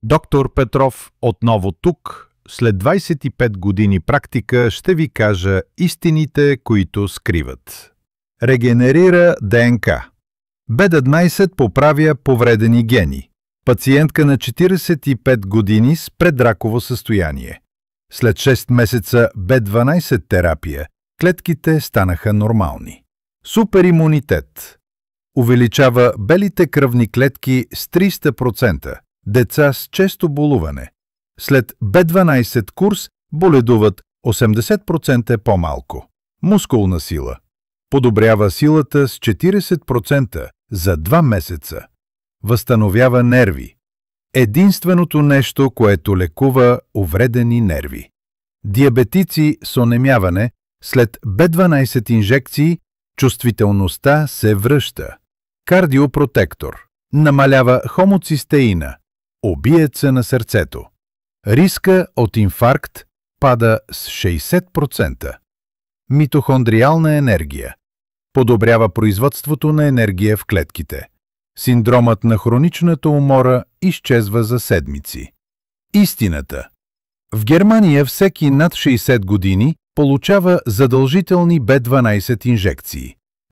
Доктор Петров отново тук. След 25 години практика ще ви кажа истините, които скриват. Регенерира ДНК. B12 поправя повредени гени. Пациентка на 45 години с предраково състояние. След 6 месеца B12 терапия, клетките станаха нормални. Суперимунитет. Увеличава белите кръвни клетки с 300%. Деца с често болуване. След B12 курс боледуват 80% по-малко. Мускулна сила. Подобрява силата с 40% за 2 месеца. Възстановява нерви. Единственото нещо, което лекува увредени нерви. Диабетици с онемяване след B12 инжекции чувствителността се връща. Кардиопротектор. Намалява хомоцистеина. Убиеца на сърцето. Риска от инфаркт пада с 60%. Митохондриална енергия. Подобрява производството на енергия в клетките. Синдромът на хроничната умора изчезва за седмици. Истината. В Германия всеки над 60 години получава задължителни B12 инжекции.